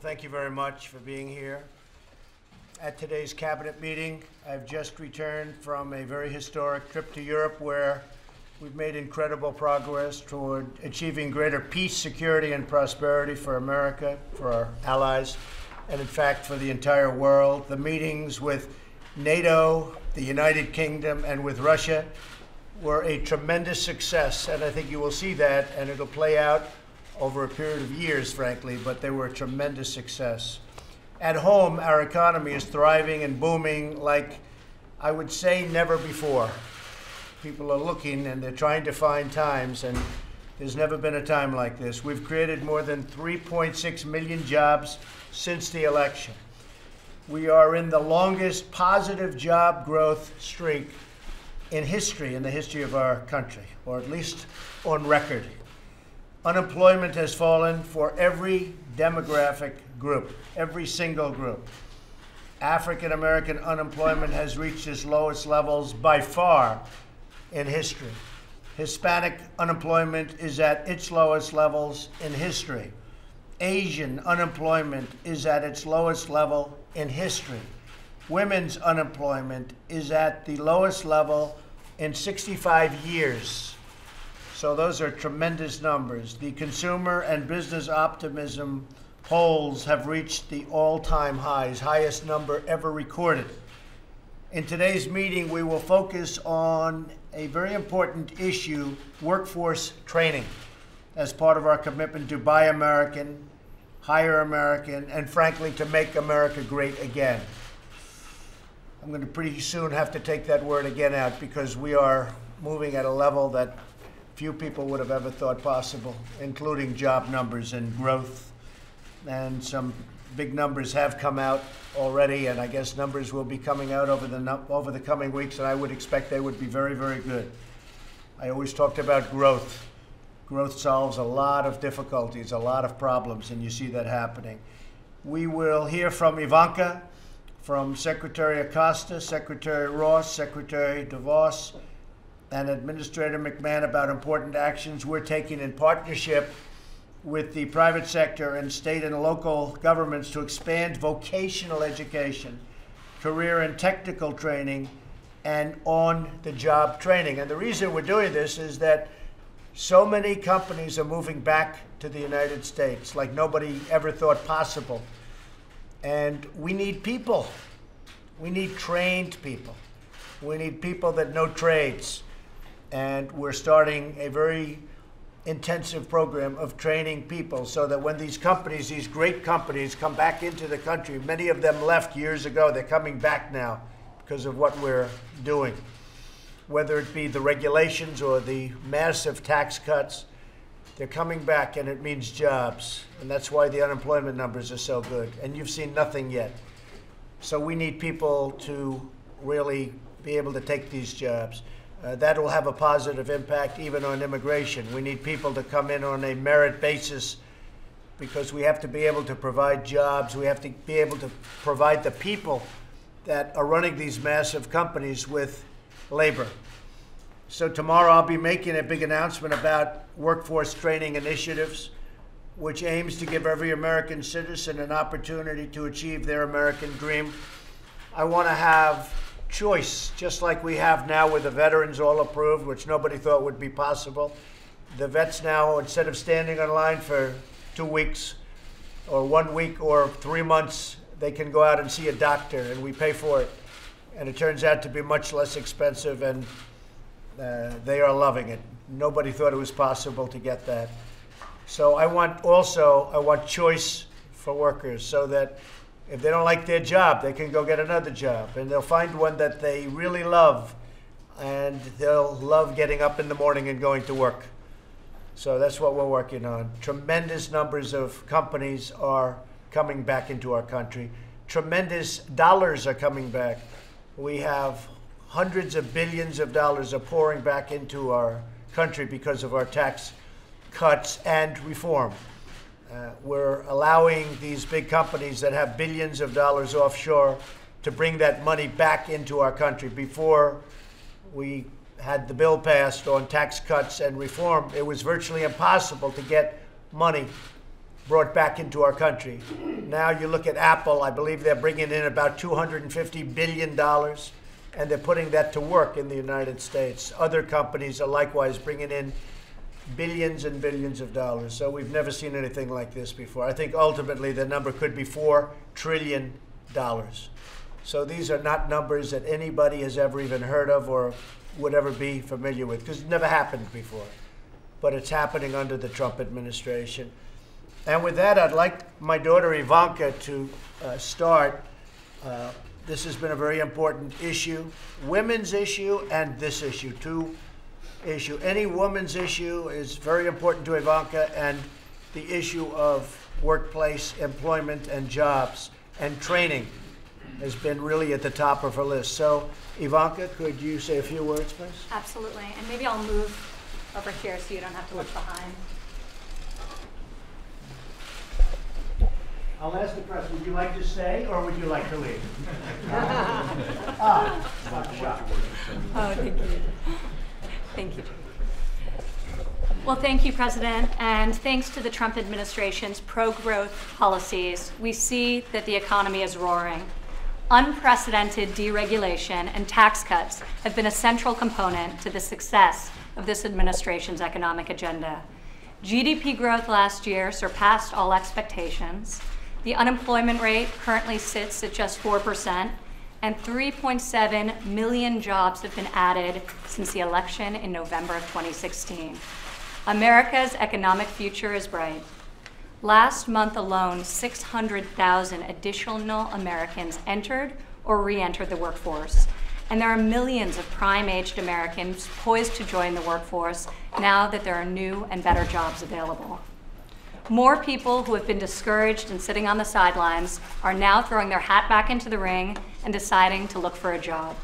Well, thank you very much for being here. At today's cabinet meeting, I've just returned from a very historic trip to Europe where we've made incredible progress toward achieving greater peace, security, and prosperity for America, for our allies, and in fact for the entire world. The meetings with NATO, the United Kingdom, and with Russia were a tremendous success, and I think you will see that, and it'll play out over a period of years, frankly, but they were a tremendous success. At home, our economy is thriving and booming like I would say never before. People are looking and they're trying to find times, and there's never been a time like this. We've created more than 3.6 million jobs since the election. We are in the longest positive job growth streak in history, in the history of our country, or at least on record. Unemployment has fallen for every demographic group, every single group. African American unemployment has reached its lowest levels by far in history. Hispanic unemployment is at its lowest levels in history. Asian unemployment is at its lowest level in history. Women's unemployment is at the lowest level in 65 years. So those are tremendous numbers. The consumer and business optimism polls have reached the all-time highs, highest number ever recorded. In today's meeting, we will focus on a very important issue, workforce training, as part of our commitment to buy American, hire American, and frankly, to make America great again. I'm going to pretty soon have to take that word again out because we are moving at a level that few people would have ever thought possible, including job numbers and growth. And some big numbers have come out already, and I guess numbers will be coming out over the coming weeks, and I would expect they would be very, very good. I always talked about growth. Growth solves a lot of difficulties, a lot of problems, and you see that happening. We will hear from Ivanka, from Secretary Acosta, Secretary Ross, Secretary DeVos, and Administrator McMahon about important actions we're taking in partnership with the private sector and state and local governments to expand vocational education, career and technical training, and on-the-job training. And the reason we're doing this is that so many companies are moving back to the United States like nobody ever thought possible. And we need people. We need trained people. We need people that know trades. And we're starting a very intensive program of training people so that when these companies, these great companies, come back into the country, many of them left years ago, they're coming back now because of what we're doing. Whether it be the regulations or the massive tax cuts, they're coming back, and it means jobs. And that's why the unemployment numbers are so good. And you've seen nothing yet. So we need people to really be able to take these jobs. That will have a positive impact even on immigration. We need people to come in on a merit basis because we have to be able to provide jobs. We have to be able to provide the people that are running these massive companies with labor. So tomorrow I'll be making a big announcement about workforce training initiatives, which aims to give every American citizen an opportunity to achieve their American dream. I want to have choice, just like we have now with the veterans all approved, which nobody thought would be possible. The vets now, instead of standing in line for 2 weeks or 1 week or 3 months, they can go out and see a doctor, and we pay for it. And it turns out to be much less expensive, and they are loving it. Nobody thought it was possible to get that. So I want choice for workers so that if they don't like their job, they can go get another job, and they'll find one that they really love, and they'll love getting up in the morning and going to work. So that's what we're working on. Tremendous numbers of companies are coming back into our country. Tremendous dollars are coming back. We have hundreds of billions of dollars are pouring back into our country because of our tax cuts and reform. We're allowing these big companies that have billions of dollars offshore to bring that money back into our country. Before we had the bill passed on tax cuts and reform, it was virtually impossible to get money brought back into our country. Now you look at Apple, I believe they're bringing in about $250 billion, and they're putting that to work in the United States. Other companies are likewise bringing in billions and billions of dollars. So we've never seen anything like this before. I think ultimately the number could be $4 trillion. So these are not numbers that anybody has ever even heard of or would ever be familiar with, because it never happened before. But it's happening under the Trump administration. And with that, I'd like my daughter Ivanka to start. This has been a very important issue, women's issue and this issue, two issue. Any woman's issue is very important to Ivanka, and the issue of workplace employment and jobs and training has been really at the top of her list. So Ivanka, could you say a few words, please? Absolutely, and maybe I'll move over here so you don't have to look behind. I'll ask the press, would you like to stay or would you like to leave? Oh, thank you. Thank you. Well, thank you, President, and thanks to the Trump administration's pro-growth policies, we see that the economy is roaring. Unprecedented deregulation and tax cuts have been a central component to the success of this administration's economic agenda. GDP growth last year surpassed all expectations. The unemployment rate currently sits at just 4%, and 3.7 million jobs have been added since the election in November of 2016. America's economic future is bright. Last month alone, 600,000 additional Americans entered or re-entered the workforce. And there are millions of prime-aged Americans poised to join the workforce now that there are new and better jobs available. More people who have been discouraged and sitting on the sidelines are now throwing their hat back into the ring and deciding to look for a job.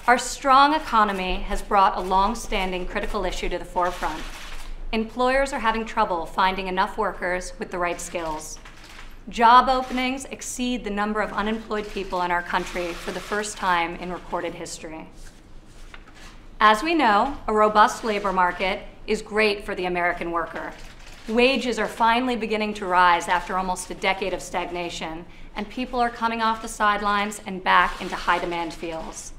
Our strong economy has brought a long-standing critical issue to the forefront. Employers are having trouble finding enough workers with the right skills. Job openings exceed the number of unemployed people in our country for the first time in recorded history. As we know, a robust labor market is great for the American worker. Wages are finally beginning to rise after almost a decade of stagnation, and people are coming off the sidelines and back into high-demand fields.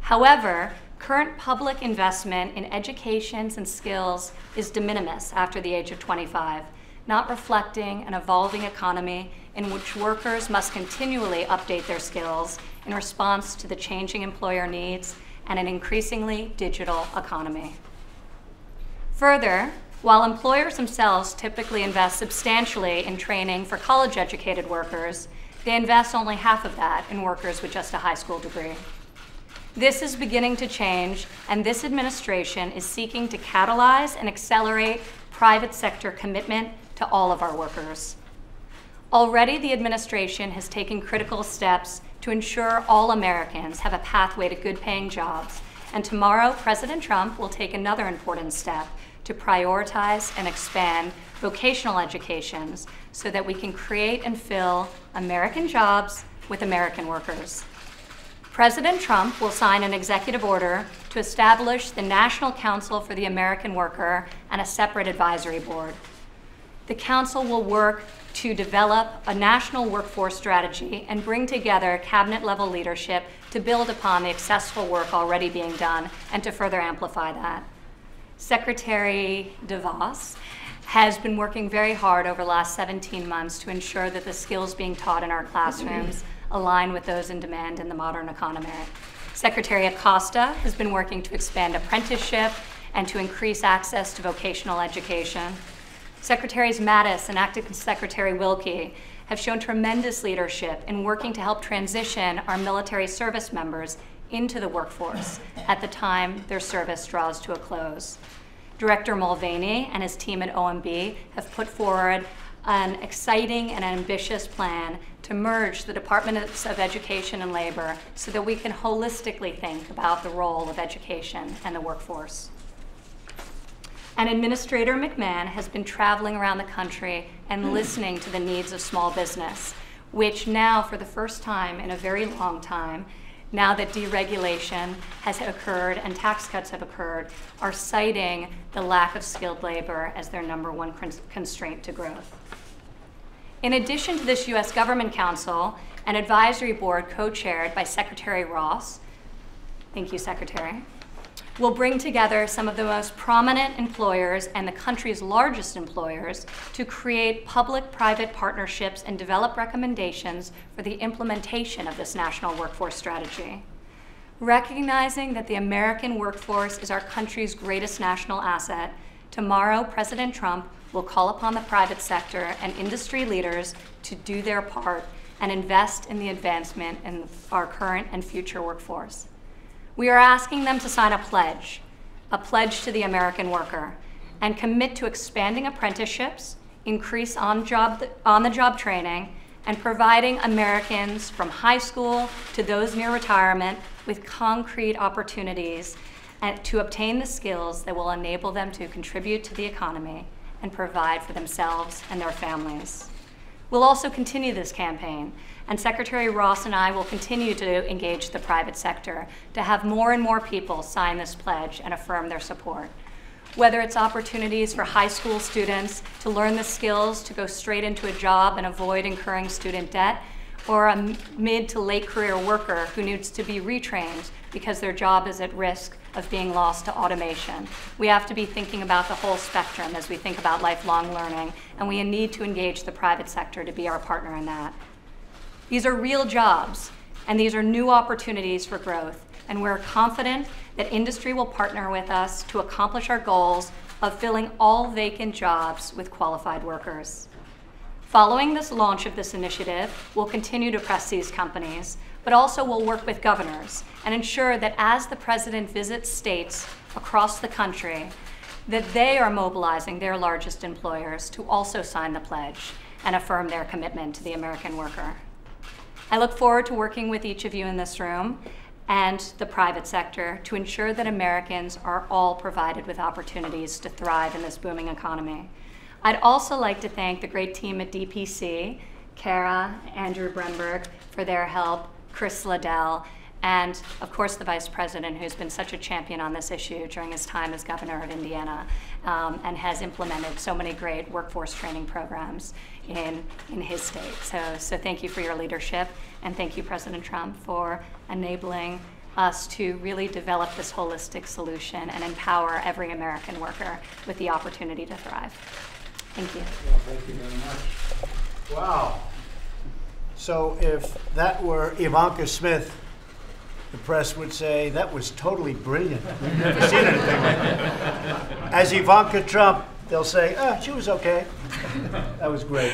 However, current public investment in education and skills is de minimis after the age of 25, not reflecting an evolving economy in which workers must continually update their skills in response to the changing employer needs and an increasingly digital economy. Further, while employers themselves typically invest substantially in training for college-educated workers, they invest only half of that in workers with just a high school degree. This is beginning to change, and this administration is seeking to catalyze and accelerate private sector commitment to all of our workers. Already, the administration has taken critical steps to ensure all Americans have a pathway to good-paying jobs, and tomorrow, President Trump will take another important step to prioritize and expand vocational educations so that we can create and fill American jobs with American workers. President Trump will sign an executive order to establish the National Council for the American Worker and a separate advisory board. The council will work to develop a national workforce strategy and bring together cabinet-level leadership to build upon the successful work already being done and to further amplify that. Secretary DeVos has been working very hard over the last 17 months to ensure that the skills being taught in our classrooms align with those in demand in the modern economy. Secretary Acosta has been working to expand apprenticeship and to increase access to vocational education. Secretaries Mattis and Acting Secretary Wilkie have shown tremendous leadership in working to help transition our military service members into the workforce at the time their service draws to a close. Director Mulvaney and his team at OMB have put forward an exciting and ambitious plan to merge the Departments of Education and Labor so that we can holistically think about the role of education and the workforce. And Administrator McMahon has been traveling around the country and listening to the needs of small business, which now, for the first time in a very long time, now that deregulation has occurred and tax cuts have occurred, are citing the lack of skilled labor as their #1 constraint to growth. In addition to this U.S. Government Council, an advisory board co-chaired by Secretary Ross, thank you, Secretary, will bring together some of the most prominent employers and the country's largest employers to create public-private partnerships and develop recommendations for the implementation of this national workforce strategy. Recognizing that the American workforce is our country's greatest national asset, tomorrow President Trump will call upon the private sector and industry leaders to do their part and invest in the advancement in our current and future workforce. We are asking them to sign a pledge to the American worker, and commit to expanding apprenticeships, increase on-the-job training, and providing Americans from high school to those near retirement with concrete opportunities to obtain the skills that will enable them to contribute to the economy and provide for themselves and their families. We'll also continue this campaign, and Secretary Ross and I will continue to engage the private sector to have more and more people sign this pledge and affirm their support. Whether it's opportunities for high school students to learn the skills to go straight into a job and avoid incurring student debt, or a mid to late career worker who needs to be retrained because their job is at risk of being lost to automation. We have to be thinking about the whole spectrum as we think about lifelong learning, and we need to engage the private sector to be our partner in that. These are real jobs, and these are new opportunities for growth, and we're confident that industry will partner with us to accomplish our goals of filling all vacant jobs with qualified workers. Following this launch of this initiative, we'll continue to press these companies, but also we'll work with governors and ensure that as the president visits states across the country, that they are mobilizing their largest employers to also sign the pledge and affirm their commitment to the American worker. I look forward to working with each of you in this room and the private sector to ensure that Americans are all provided with opportunities to thrive in this booming economy. I'd also like to thank the great team at DPC, Kara, Andrew Bremberg, for their help, Chris Liddell, and of course the Vice President, who's been such a champion on this issue during his time as Governor of Indiana, and has implemented so many great workforce training programs in his state. So thank you for your leadership, and thank you, President Trump, for enabling us to really develop this holistic solution and empower every American worker with the opportunity to thrive. Thank you. Well, thank you very much. Wow. So if that were Ivanka Smith, the press would say, that was totally brilliant. We've never seen anything like that. As Ivanka Trump, they'll say, she was okay. That was great.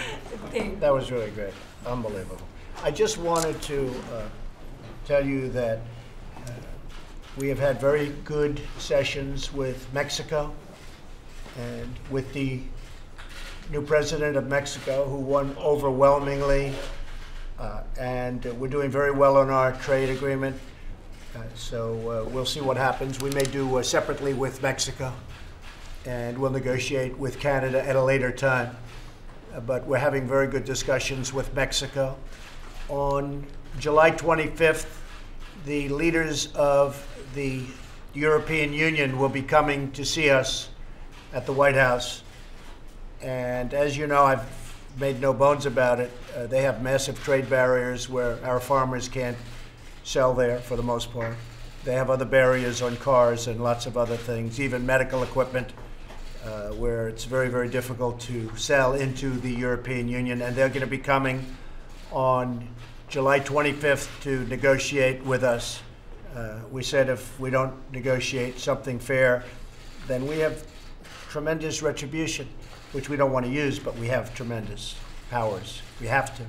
That was really great. Unbelievable. I just wanted to tell you that we have had very good sessions with Mexico and with the new president of Mexico, who won overwhelmingly, and we're doing very well on our trade agreement. So we'll see what happens. We may do separately with Mexico, and we'll negotiate with Canada at a later time. But we're having very good discussions with Mexico. On July 25th, the leaders of the European Union will be coming to see us at the White House. And as you know, I've made no bones about it. They have massive trade barriers where our farmers can't sell there for the most part. They have other barriers on cars and lots of other things, even medical equipment, where it's very, very difficult to sell into the European Union. And they're going to be coming on July 25th to negotiate with us. We said if we don't negotiate something fair, then we have tremendous retribution, which we don't want to use, but we have tremendous powers. We have to,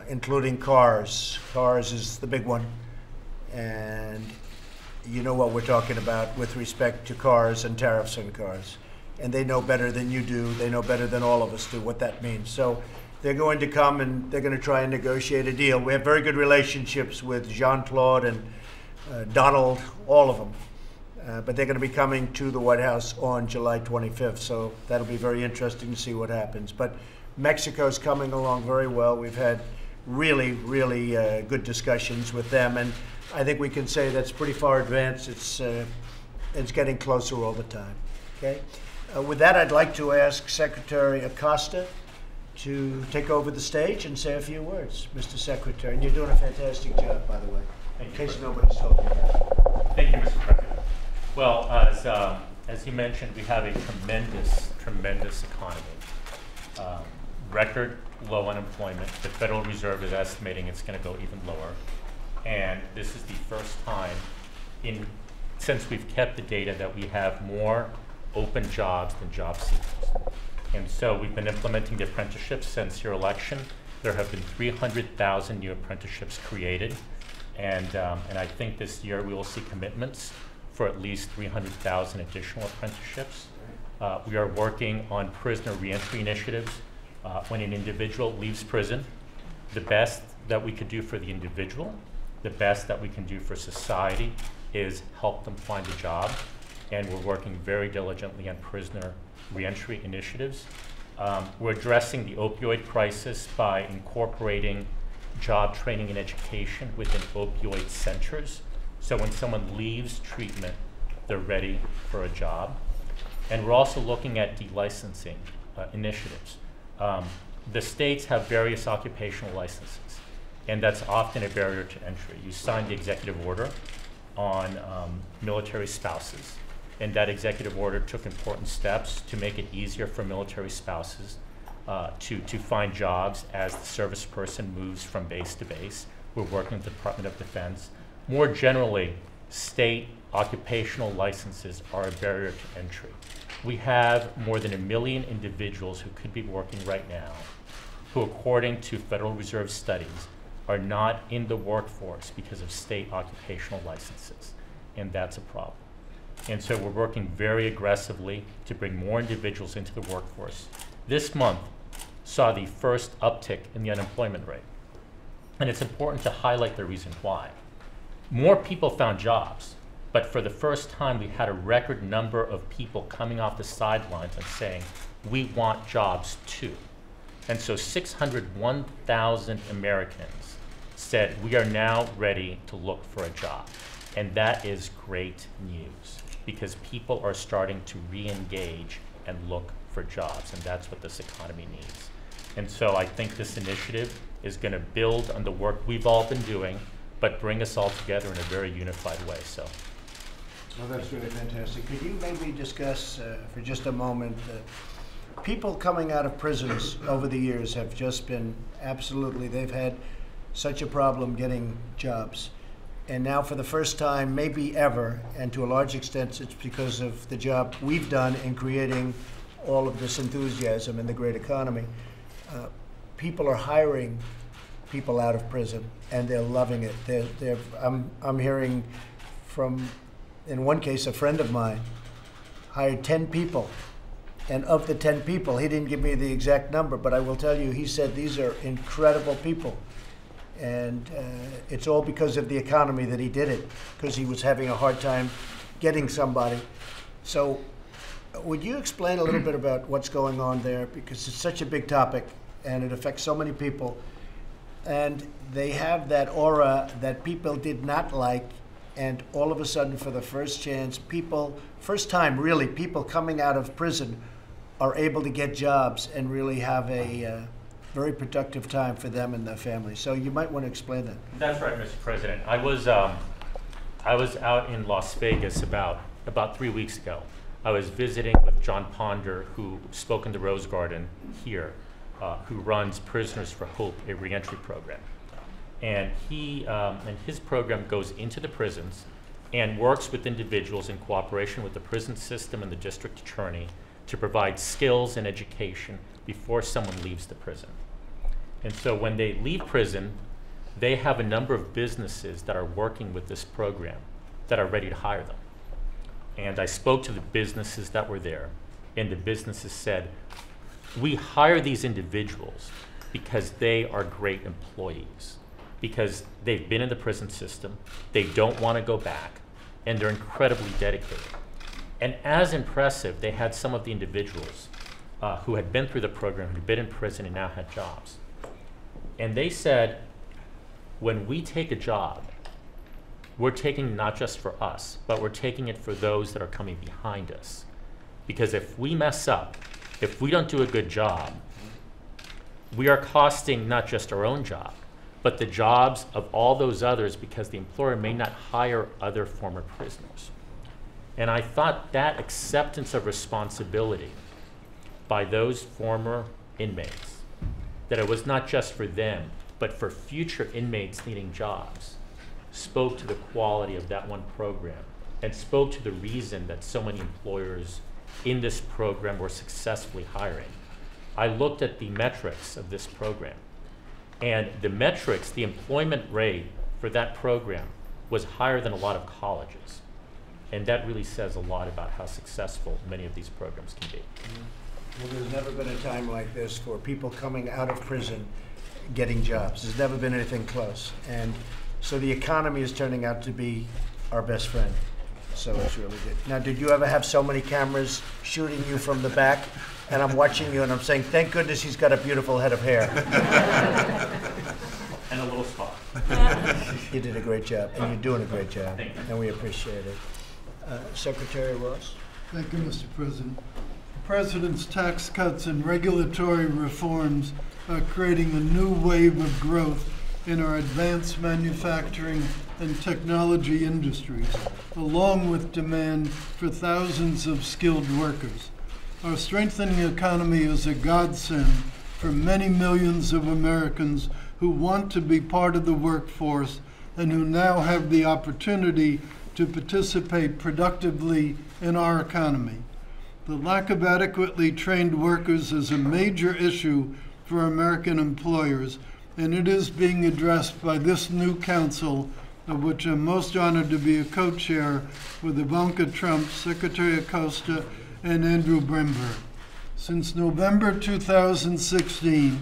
including cars. Cars is the big one. And you know what we're talking about with respect to cars and tariffs on cars. And they know better than you do. They know better than all of us do what that means. So they're going to come and they're going to try and negotiate a deal. We have very good relationships with Jean-Claude and Donald, all of them. But they're going to be coming to the White House on July 25th, so that'll be very interesting to see what happens. But Mexico's coming along very well. We've had really, really good discussions with them, and I think we can say that's pretty far advanced. It's getting closer all the time. Okay. With that, I'd like to ask Secretary Acosta to take over the stage and say a few words, Mr. Secretary. And you're doing a fantastic job, by the way, in case nobody's told you that. Thank you, Mr. President. Well, as you mentioned, we have a tremendous economy. Record low unemployment. The Federal Reserve is estimating it's going to go even lower. And this is the first time since we've kept the data that we have more open jobs than job seekers. And so we've been implementing the apprenticeships since your election. There have been 300,000 new apprenticeships created. And I think this year we will see commitments for at least 300,000 additional apprenticeships. We are working on prisoner reentry initiatives. When an individual leaves prison, the best that we could do for the individual, the best that we can do for society is help them find a job. And we're working very diligently on prisoner reentry initiatives. We're addressing the opioid crisis by incorporating job training and education within opioid centers. So when someone leaves treatment, they're ready for a job. And we're also looking at delicensing initiatives. The states have various occupational licenses, and that's often a barrier to entry. You sign the executive order on military spouses, and that executive order took important steps to make it easier for military spouses to find jobs as the service person moves from base to base. We're working with the Department of Defense. More generally, state occupational licenses are a barrier to entry. We have more than 1 million individuals who could be working right now, who according to Federal Reserve studies are not in the workforce because of state occupational licenses, and that's a problem. And so we're working very aggressively to bring more individuals into the workforce. This month saw the first uptick in the unemployment rate, and it's important to highlight the reason why. More people found jobs, but for the first time we had a record number of people coming off the sidelines and saying, we want jobs too. And so 601,000 Americans said, we are now ready to look for a job. And that is great news, because people are starting to re-engage and look for jobs, and that's what this economy needs. And so I think this initiative is going to build on the work we've all been doing, but bring us all together in a very unified way. So. Well, that's really fantastic. Could you maybe discuss for just a moment, people coming out of prisons over the years have just been absolutely, they've had such a problem getting jobs. And now for the first time, maybe ever, and to a large extent it's because of the job we've done in creating all of this enthusiasm in the great economy. People are hiring people out of prison, and they're loving it. I'm hearing from, in one case, a friend of mine hired 10 people. And of the 10 people, he didn't give me the exact number, but I will tell you, he said these are incredible people. And it's all because of the economy that he did it, because he was having a hard time getting somebody. So would you explain a little bit about what's going on there? Because it's such a big topic, and it affects so many people. And they have that aura that people did not like, and all of a sudden, for the first time really, people coming out of prison are able to get jobs and really have a very productive time for them and their families. So you might want to explain that. That's right, Mr. President. I was out in Las Vegas about 3 weeks ago. I was visiting with John Ponder, who spoke in the Rose Garden here, who runs Prisoners for Hope, a reentry program. And his program goes into the prisons and works with individuals in cooperation with the prison system and the district attorney to provide skills and education before someone leaves the prison. And so when they leave prison, they have a number of businesses that are working with this program that are ready to hire them. And I spoke to the businesses that were there, and the businesses said, we hire these individuals because they are great employees, because they've been in the prison system, they don't want to go back, and they're incredibly dedicated. And as impressive, they had some of the individuals who had been through the program, who'd been in prison and now had jobs. And they said, when we take a job, we're taking not just for us, but we're taking it for those that are coming behind us. Because if we mess up, if we don't do a good job, we are costing not just our own job, but the jobs of all those others because the employer may not hire other former prisoners. And I thought that acceptance of responsibility by those former inmates, that it was not just for them, but for future inmates needing jobs, spoke to the quality of that one program and spoke to the reason that so many employers in this program were successfully hiring. I looked at the metrics of this program, and the metrics, the employment rate for that program was higher than a lot of colleges. And that really says a lot about how successful many of these programs can be. Well, there's never been a time like this for people coming out of prison getting jobs. There's never been anything close. And so the economy is turning out to be our best friend. So it's really good. Now, did you ever have so many cameras shooting you from the back? And I'm watching you and I'm saying, thank goodness he's got a beautiful head of hair. And a little spot. You did a great job, and you're doing a great job. Thank you. And we appreciate it. Secretary Ross? Thank you, Mr. President. The President's tax cuts and regulatory reforms are creating a new wave of growth in our advanced manufacturing and technology industries, along with demand for thousands of skilled workers. Our strengthening economy is a godsend for many millions of Americans who want to be part of the workforce and who now have the opportunity to participate productively in our economy. The lack of adequately trained workers is a major issue for American employers, and it is being addressed by this new council, of which I'm most honored to be a co-chair with Ivanka Trump, Secretary Acosta, and Andrew Bremberg. Since November 2016,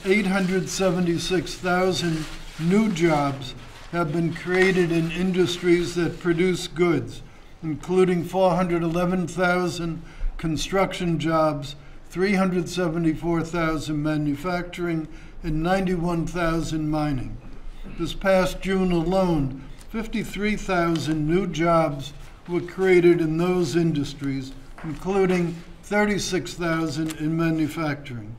876,000 new jobs have been created in industries that produce goods, including 411,000 construction jobs, 374,000 manufacturing, and 91,000 mining. This past June alone, 53,000 new jobs were created in those industries, including 36,000 in manufacturing.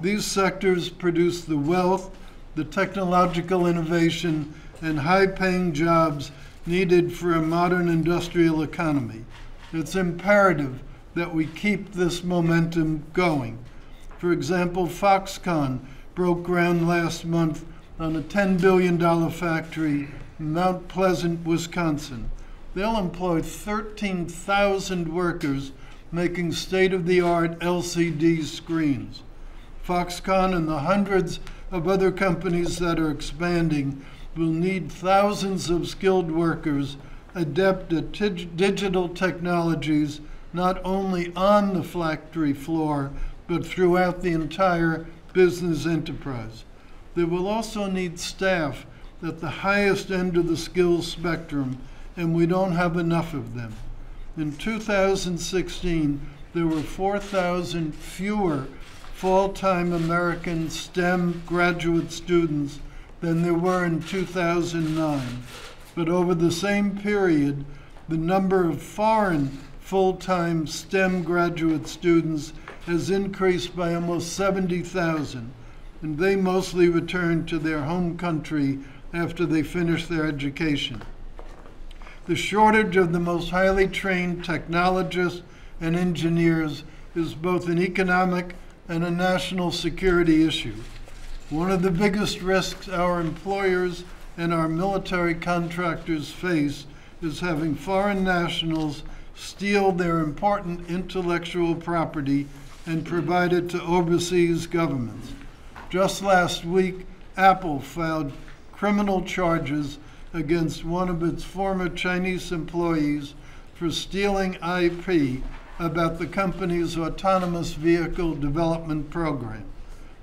These sectors produce the wealth, the technological innovation, and high-paying jobs needed for a modern industrial economy. It's imperative that we keep this momentum going. For example, Foxconn broke ground last month on a $10 billion factory in Mount Pleasant, Wisconsin. They'll employ 13,000 workers making state-of-the-art LCD screens. Foxconn and the hundreds of other companies that are expanding will need thousands of skilled workers adept at digital technologies, not only on the factory floor, but throughout the entire business enterprise. They will also need staff at the highest end of the skills spectrum, and we don't have enough of them. In 2016, there were 4,000 fewer full-time American STEM graduate students than there were in 2009. But over the same period, the number of foreign full-time STEM graduate students has increased by almost 70,000, and they mostly return to their home country after they finish their education. The shortage of the most highly trained technologists and engineers is both an economic and a national security issue. One of the biggest risks our employers and our military contractors face is having foreign nationals steal their important intellectual property and provide it to overseas governments. Just last week, Apple filed criminal charges against one of its former Chinese employees for stealing IP about the company's autonomous vehicle development program.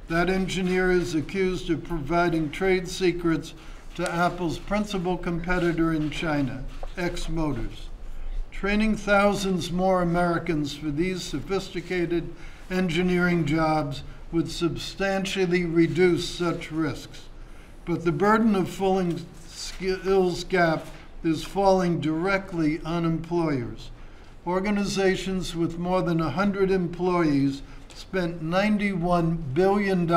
That engineer is accused of providing trade secrets to Apple's principal competitor in China, X Motors. Training thousands more Americans for these sophisticated engineering jobs would substantially reduce such risks. But the burden of filling skills gap is falling directly on employers. Organizations with more than 100 employees spent $91 billion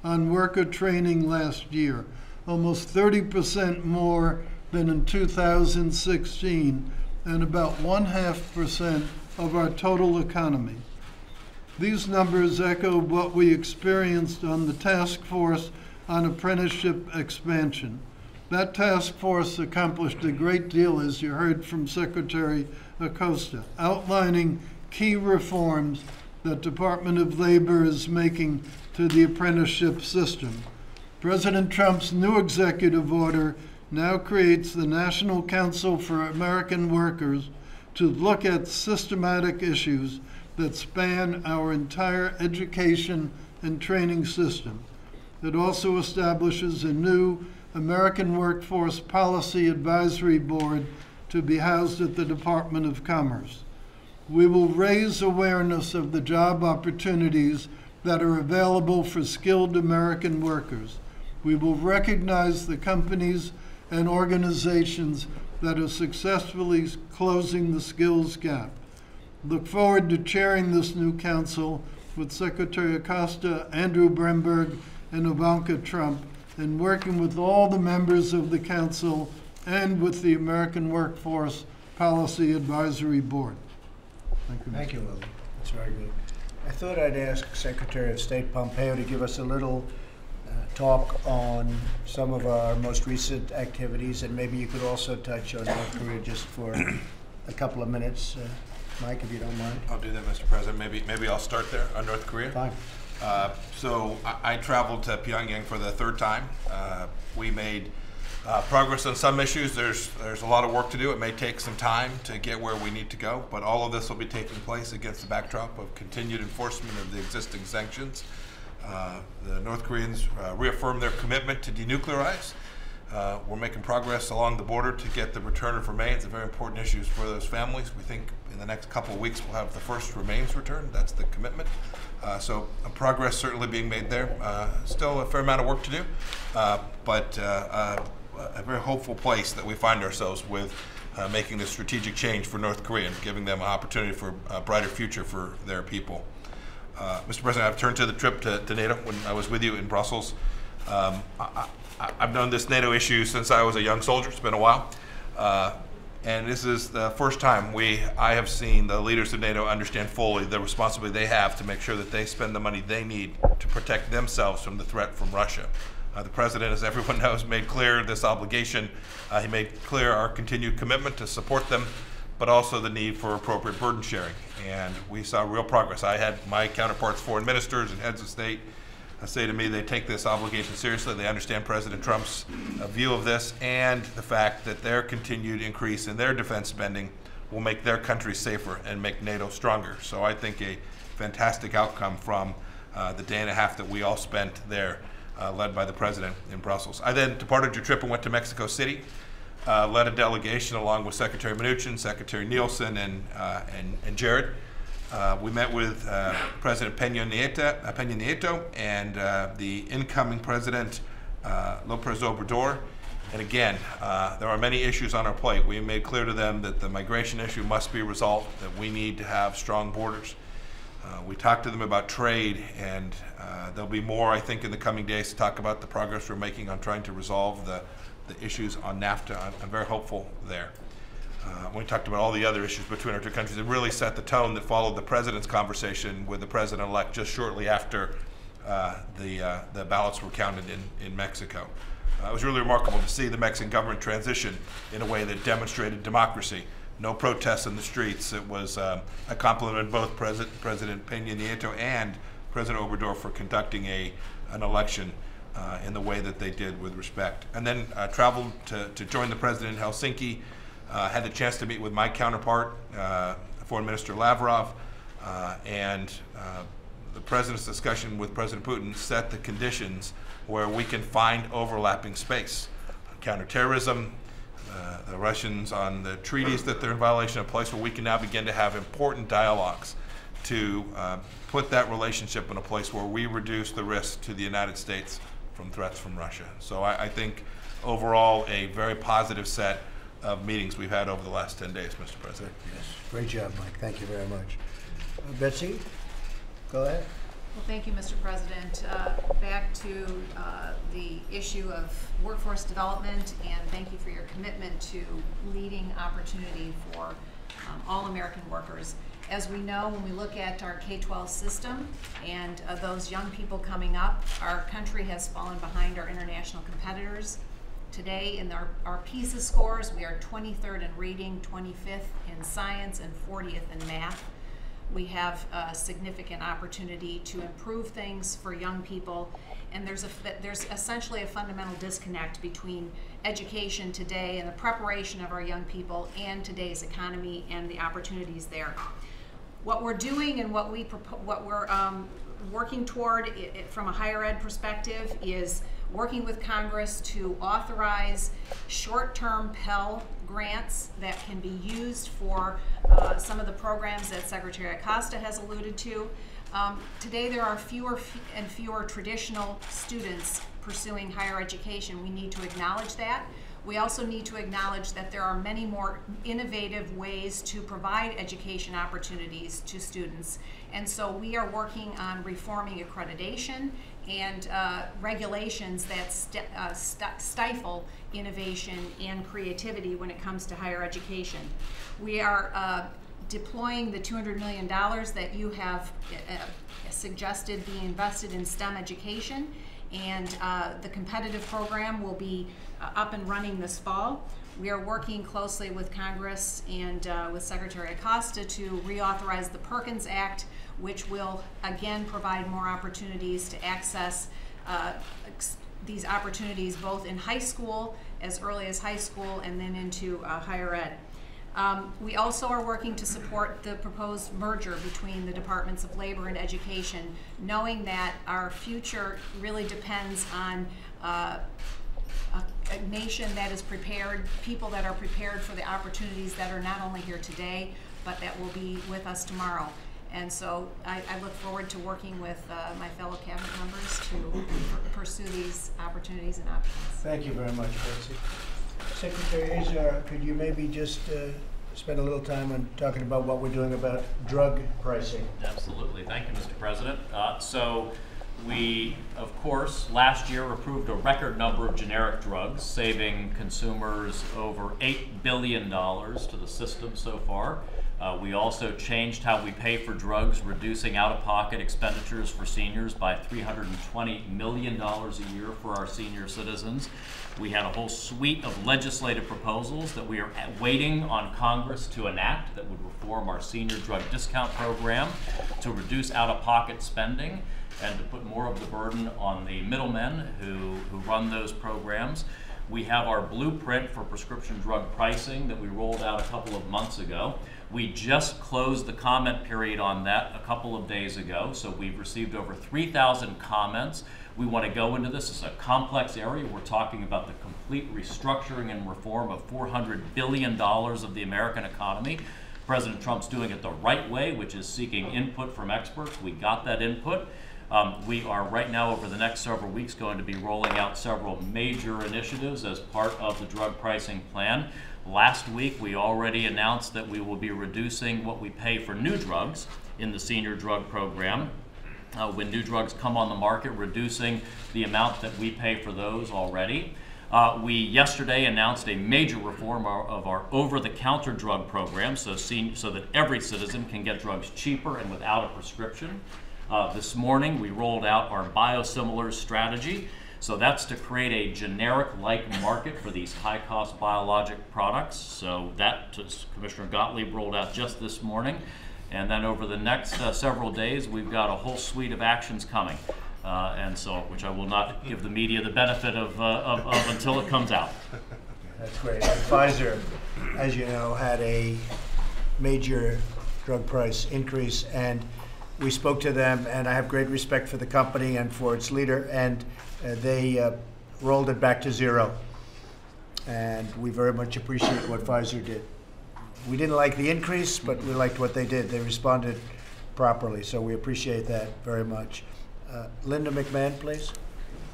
on worker training last year, almost 30% more than in 2016, and about 0.5% of our total economy. These numbers echo what we experienced on the task force on apprenticeship expansion. That task force accomplished a great deal, as you heard from Secretary Acosta, outlining key reforms that Department of Labor is making to the apprenticeship system. President Trump's new executive order now creates the National Council for American Workers to look at systematic issues that span our entire education and training system. It also establishes a new American Workforce Policy Advisory Board to be housed at the Department of Commerce. We will raise awareness of the job opportunities that are available for skilled American workers. We will recognize the companies and organizations that are successfully closing the skills gap. Look forward to chairing this new council with Secretary Acosta, Andrew Bremberg, and Ivanka Trump, and working with all the members of the council and with the American Workforce Policy Advisory Board. Thank you. Thank you, Willie. That's very good. I thought I'd ask Secretary of State Pompeo to give us a little talk on some of our most recent activities, and maybe you could also touch on North Korea just for a couple of minutes. Mike, if you don't mind. I'll do that, Mr. President. Maybe I'll start there on North Korea. Fine. So I traveled to Pyongyang for the third time. We made progress on some issues. There's a lot of work to do. It may take some time to get where we need to go, but all of this will be taking place against the backdrop of continued enforcement of the existing sanctions. The North Koreans reaffirmed their commitment to denuclearize. We're making progress along the border to get the return of remains, a very important issue for those families. We think in the next couple of weeks we'll have the first remains returned. That's the commitment. So progress certainly being made there. Still a fair amount of work to do, but a very hopeful place that we find ourselves with making this strategic change for North Korea and giving them an opportunity for a brighter future for their people. Mr. President, I've turned to the trip to NATO when I was with you in Brussels. I've known this NATO issue since I was a young soldier. It's been a while. And this is the first time I have seen the leaders of NATO understand fully the responsibility they have to make sure that they spend the money they need to protect themselves from the threat from Russia. The President, as everyone knows, made clear this obligation. He made clear our continued commitment to support them, but also the need for appropriate burden sharing. And we saw real progress. I had my counterparts, foreign ministers and heads of state, say to me they take this obligation seriously. They understand President Trump's view of this and the fact that their continued increase in their defense spending will make their country safer and make NATO stronger. So I think a fantastic outcome from the day and a half that we all spent there, led by the President in Brussels. I then departed your trip and went to Mexico City, led a delegation along with Secretary Mnuchin, Secretary Nielsen, and Jared. We met with President Peña Nieto and the incoming President López Obrador. And again, there are many issues on our plate. We made clear to them that the migration issue must be resolved, that we need to have strong borders. We talked to them about trade, and there'll be more, I think, in the coming days to talk about the progress we're making on trying to resolve the issues on NAFTA. I'm very hopeful there. We talked about all the other issues between our two countries. It really set the tone that followed the President's conversation with the President-elect just shortly after the ballots were counted in Mexico. It was really remarkable to see the Mexican government transition in a way that demonstrated democracy. No protests in the streets. It was a compliment both President Peña Nieto and President Obrador for conducting an election in the way that they did with respect. And then traveled to join the President in Helsinki. Had the chance to meet with my counterpart, Foreign Minister Lavrov, and the President's discussion with President Putin set the conditions where we can find overlapping space. Counterterrorism, the Russians on the treaties that they're in violation of, a place where we can now begin to have important dialogues to put that relationship in a place where we reduce the risk to the United States from threats from Russia. So I think overall a very positive set of meetings we've had over the last 10 days, Mr. President. Yes, great job, Mike. Thank you very much. Betsy? Go ahead. Well, thank you, Mr. President. Back to the issue of workforce development, and thank you for your commitment to leading opportunity for all American workers. As we know, when we look at our K-12 system and those young people coming up, our country has fallen behind our international competitors. Today, in our PISA scores, we are 23rd in reading, 25th in science, and 40th in math. We have a significant opportunity to improve things for young people, and there's essentially a fundamental disconnect between education today and the preparation of our young people and today's economy and the opportunities there. What we're doing and what we're working toward from a higher ed perspective is working with Congress to authorize short-term Pell grants that can be used for some of the programs that Secretary Acosta has alluded to. Today there are fewer and fewer traditional students pursuing higher education. We need to acknowledge that. We also need to acknowledge that there are many more innovative ways to provide education opportunities to students. And so we are working on reforming accreditation and regulations that stifle innovation and creativity when it comes to higher education. We are deploying the $200 million that you have suggested be invested in STEM education, and the competitive program will be up and running this fall. We are working closely with Congress and with Secretary Acosta to reauthorize the Perkins Act, which will again provide more opportunities to access these opportunities both in high school, as early as high school, and then into higher ed. We also are working to support the proposed merger between the Departments of Labor and Education, knowing that our future really depends on a nation that is prepared, people that are prepared for the opportunities that are not only here today, but that will be with us tomorrow. And so I look forward to working with my fellow cabinet members to pursue these opportunities and options. Thank you very much, Betsy. Secretary Azar, could you maybe just spend a little time on talking about what we're doing about drug pricing? Absolutely. Thank you, Mr. President. So we, of course, last year approved a record number of generic drugs, saving consumers over $8 billion to the system so far. We also changed how we pay for drugs, reducing out-of-pocket expenditures for seniors by $320 million a year for our senior citizens. We had a whole suite of legislative proposals that we are waiting on Congress to enact that would reform our senior drug discount program to reduce out-of-pocket spending and to put more of the burden on the middlemen who run those programs. We have our blueprint for prescription drug pricing that we rolled out a couple of months ago. We just closed the comment period on that a couple of days ago, so we've received over 3,000 comments. We want to go into this. It's a complex area. We're talking about the complete restructuring and reform of $400 billion of the American economy. President Trump's doing it the right way, which is seeking input from experts. We got that input. We are right now, over the next several weeks, going to be rolling out several major initiatives as part of the drug pricing plan. Last week, we already announced that we will be reducing what we pay for new drugs in the senior drug program. When new drugs come on the market, reducing the amount that we pay for those already. We yesterday announced a major reform of our over-the-counter drug program so that every citizen can get drugs cheaper and without a prescription. This morning, we rolled out our biosimilars strategy. So that's to create a generic-like market for these high-cost biologic products. So that Commissioner Gottlieb rolled out just this morning. And then over the next several days, we've got a whole suite of actions coming. Which I will not give the media the benefit of until it comes out. That's great. And Pfizer, as you know, had a major drug price increase, and we spoke to them, and I have great respect for the company and for its leader, and they rolled it back to zero. And we very much appreciate what Pfizer did. We didn't like the increase, but we liked what they did. They responded properly, so we appreciate that very much. Linda McMahon, please.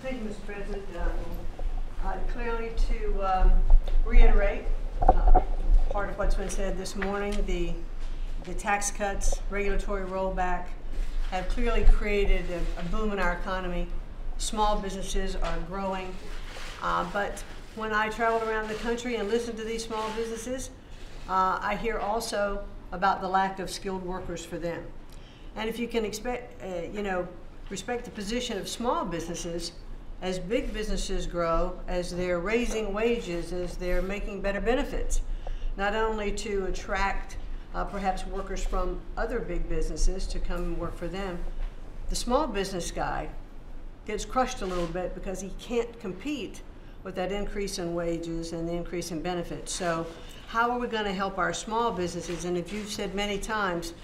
Thank you, Mr. President. Clearly, to reiterate part of what's been said this morning, the tax cuts, regulatory rollback, have clearly created a boom in our economy. Small businesses are growing, but when I travel around the country and listen to these small businesses, I hear also about the lack of skilled workers for them. And if you can respect the position of small businesses, as big businesses grow, as they're raising wages, as they're making better benefits, not only to attract perhaps workers from other big businesses to come and work for them, the small business guy gets crushed a little bit because he can't compete with that increase in wages and the increase in benefits. So how are we going to help our small businesses? And if you've said many times,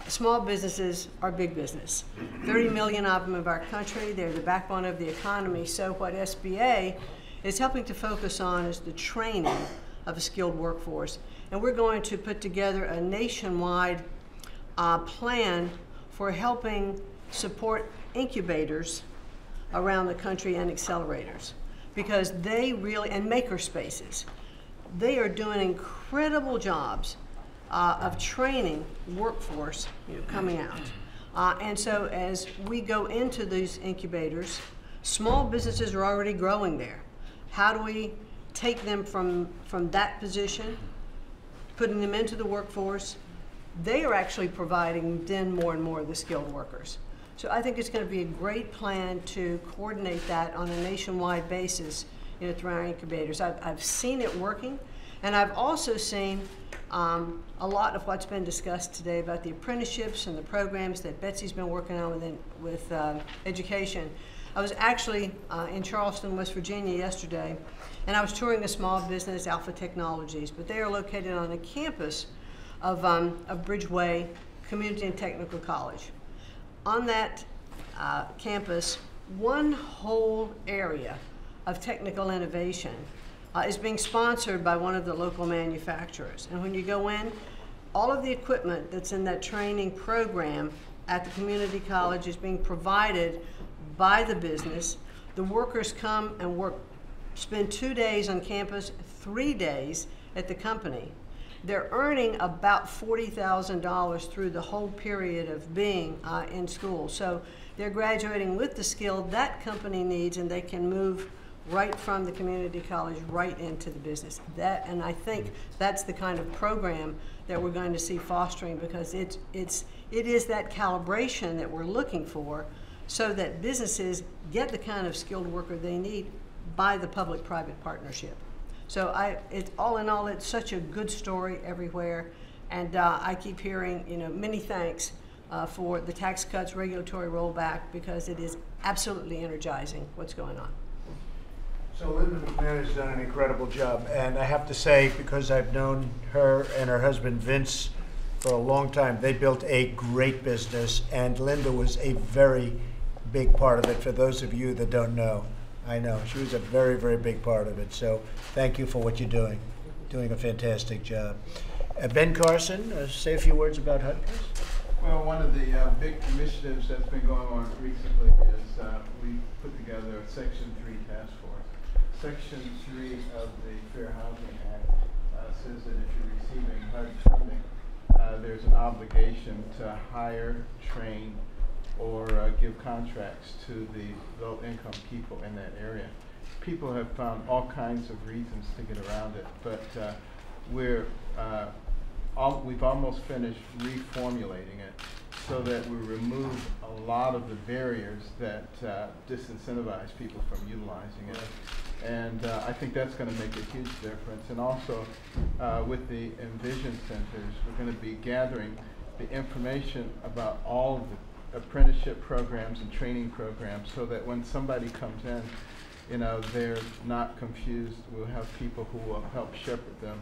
small businesses are big business. 30 million of them in our country. They're the backbone of the economy. So what SBA is helping to focus on is the training of a skilled workforce. And we're going to put together a nationwide plan for helping support incubators around the country and accelerators, because they really, and maker spaces, they are doing incredible jobs of training workforce coming out. And so as we go into these incubators, small businesses are already growing there. How do we take them from that position, putting them into the workforce? They are actually providing then more and more of the skilled workers. So I think it's going to be a great plan to coordinate that on a nationwide basis through our incubators. I've seen it working, and I've also seen a lot of what's been discussed today about the apprenticeships and the programs that Betsy's been working on with education. I was actually in Charleston, West Virginia yesterday, and I was touring a small business, Alpha Technologies, but they are located on a campus of Bridgeway Community and Technical College. On that campus, one whole area of technical innovation is being sponsored by one of the local manufacturers. And when you go in, all of the equipment that's in that training program at the community college is being provided by the business. The workers come and spend 2 days on campus, 3 days at the company. They're earning about $40,000 through the whole period of being in school. So they're graduating with the skill that company needs, and they can move right from the community college right into the business. And I think that's the kind of program that we're going to see fostering, because it is that calibration that we're looking for, so that businesses get the kind of skilled worker they need by the public-private partnership. So all in all, it's such a good story everywhere, and I keep hearing, many thanks for the tax cuts, regulatory rollback, because it is absolutely energizing what's going on. So Linda McMahon has done an incredible job, and I have to say, because I've known her and her husband Vince for a long time, they built a great business, and Linda was a very big part of it. For those of you that don't know, I know she was a very, very big part of it. So thank you for what you're doing a fantastic job. Ben Carson, say a few words about HUD, please. Well, one of the big initiatives that's been going on recently is we put together a Section 3 task force. Section 3 of the Fair Housing Act says that if you're receiving HUD funding, there's an obligation to hire, train, or give contracts to the low-income people in that area. People have found all kinds of reasons to get around it, but we've almost finished reformulating it so that we remove a lot of the barriers that disincentivize people from utilizing it. And I think that's going to make a huge difference. And also with the Envision Centers, we're going to be gathering the information about all of the apprenticeship programs and training programs, so that when somebody comes in, they're not confused. We'll have people who will help shepherd them,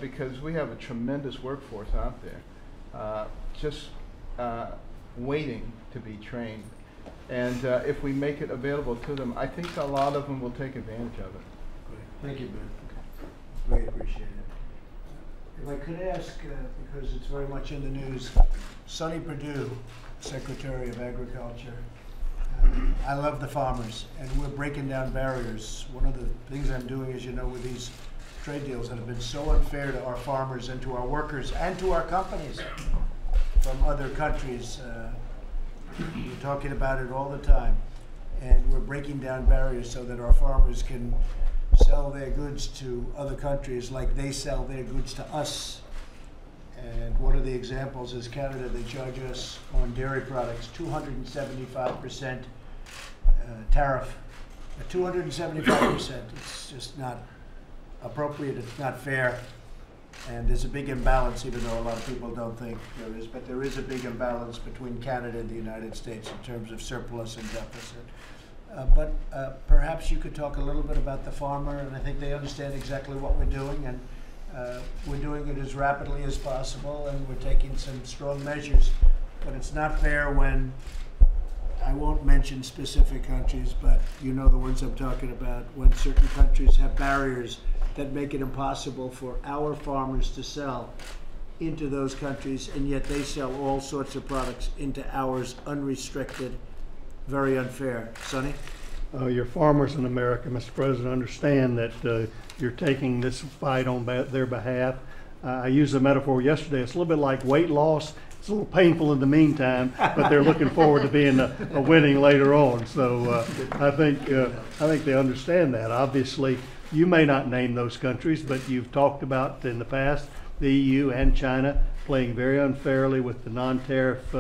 because we have a tremendous workforce out there just waiting to be trained. And if we make it available to them, I think a lot of them will take advantage of it. Great. Thank you, Ben. Great, appreciate it. If I could ask, because it's very much in the news, Sonny Perdue, Secretary of Agriculture. I love the farmers, and we're breaking down barriers. One of the things I'm doing, as you know, with these trade deals that have been so unfair to our farmers and to our workers and to our companies from other countries, We're talking about it all the time. And we're breaking down barriers so that our farmers can sell their goods to other countries like they sell their goods to us. And one of the examples is Canada. They charge us on dairy products 275% tariff. 275%. It's just not appropriate. It's not fair. And there's a big imbalance, even though a lot of people don't think there is. But there is a big imbalance between Canada and the United States in terms of surplus and deficit. But perhaps you could talk a little bit about the farmer, and I think they understand exactly what we're doing, and we're doing it as rapidly as possible, and we're taking some strong measures. But it's not fair when, I won't mention specific countries, but you know the ones I'm talking about, when certain countries have barriers that make it impossible for our farmers to sell into those countries, and yet they sell all sorts of products into ours unrestricted. Very unfair. Sonny? Your farmers in America, Mr. President, understand that you're taking this fight on their behalf. I used a metaphor yesterday. It's a little bit like weight loss. It's a little painful in the meantime, but they're looking forward to being a winning later on. So I think they understand that. Obviously, you may not name those countries, but you've talked about in the past the EU and China playing very unfairly with the non-tariff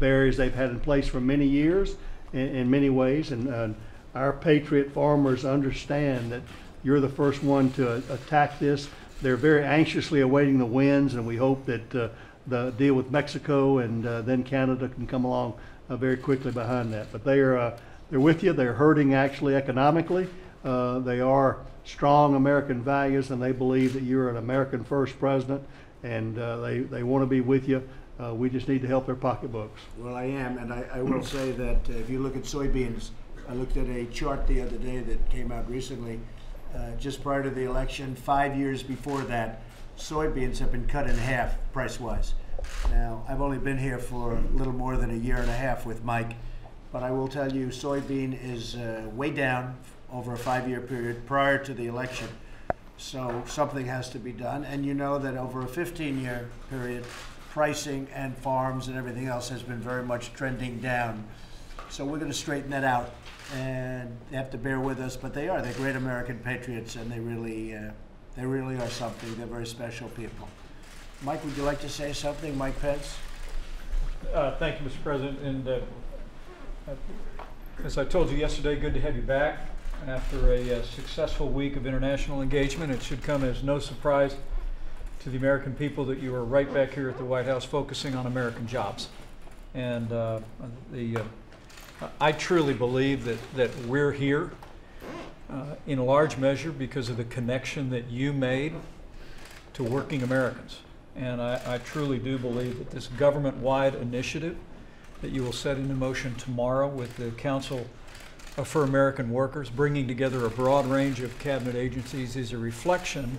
barriers they've had in place for many years. In many ways, and our patriot farmers understand that you're the first one to attack this. They're very anxiously awaiting the wins, and we hope that the deal with Mexico and then Canada can come along very quickly behind that. But they're with you. They're hurting actually economically. They are strong American values, and they believe that you're an American first president, and they want to be with you. We just need to help their pocketbooks. Well, I am, and I will say that if you look at soybeans, I looked at a chart the other day that came out recently, just prior to the election. 5 years before that, soybeans have been cut in half price-wise. Now, I've only been here for a little more than a year and a half with Mike, but I will tell you soybean is way down over a 5-year period prior to the election. So something has to be done, and you know that over a 15-year period, pricing and farms and everything else has been very much trending down. So we're going to straighten that out, and they have to bear with us, but they're great American patriots, and they really are something. They're very special people. Mike, would you like to say something? Mike Pence? Thank you, Mr. President. And as I told you yesterday, good to have you back after a successful week of international engagement. It should come as no surprise to the American people that you are right back here at the White House focusing on American jobs. And I truly believe that we're here in a large measure because of the connection that you made to working Americans. And I truly do believe that this government-wide initiative that you will set into motion tomorrow with the Council for American Workers, bringing together a broad range of cabinet agencies, is a reflection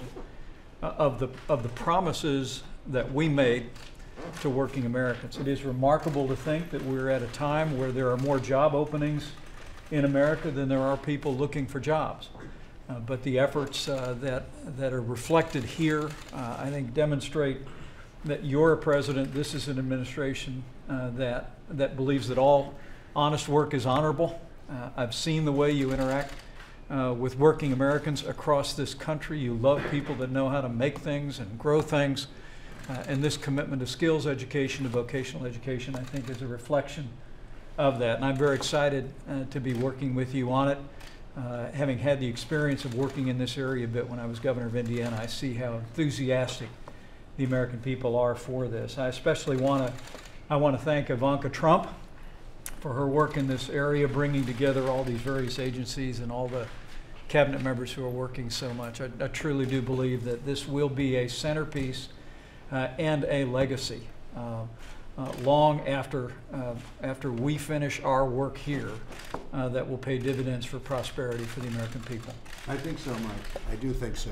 of the promises that we made to working Americans. It is remarkable to think that we're at a time where there are more job openings in America than there are people looking for jobs. But the efforts that are reflected here, I think, demonstrate that you're a president. This is an administration that believes that all honest work is honorable. I've seen the way you interact with working Americans across this country. You love people that know how to make things and grow things. And this commitment to skills education, to vocational education, I think is a reflection of that. And I'm very excited to be working with you on it. Having had the experience of working in this area a bit when I was governor of Indiana, I see how enthusiastic the American people are for this. I especially want to thank Ivanka Trump for her work in this area, bringing together all these various agencies and all the cabinet members who are working so much. I truly do believe that this will be a centerpiece and a legacy long after we finish our work here that will pay dividends for prosperity for the American people. I think so, Mike. I do think so.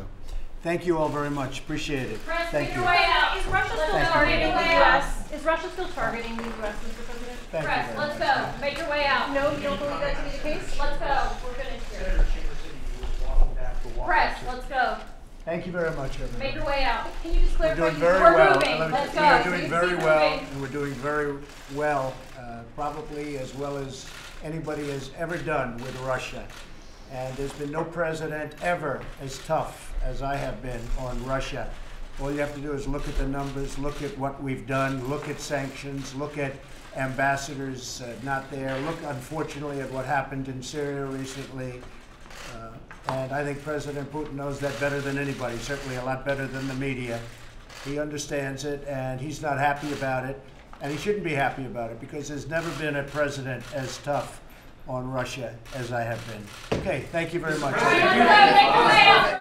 Thank you all very much. Appreciate it. Press, Thank make you. your way out. Is Russia still targeting the U.S.? Is Russia still targeting the U.S., Mr. President? Thank Press, you let's much. go. Make your way out. No, you don't believe that to be the case? Let's go. We're finished here. Press, let's go. Thank you very much, everyone. Make your way out. Can you just We're clarify? doing very We're well. moving. Let's go. We are doing Keep very moving. well, and we're doing very well probably as well as anybody has ever done with Russia. And there's been no president ever as tough as I have been on Russia. All you have to do is look at the numbers, look at what we've done, look at sanctions, look at ambassadors not there, look unfortunately at what happened in Syria recently. And I think President Putin knows that better than anybody, certainly a lot better than the media. He understands it, and he's not happy about it, and he shouldn't be happy about it, because there's never been a president as tough on Russia as I have been. Okay, thank you very much.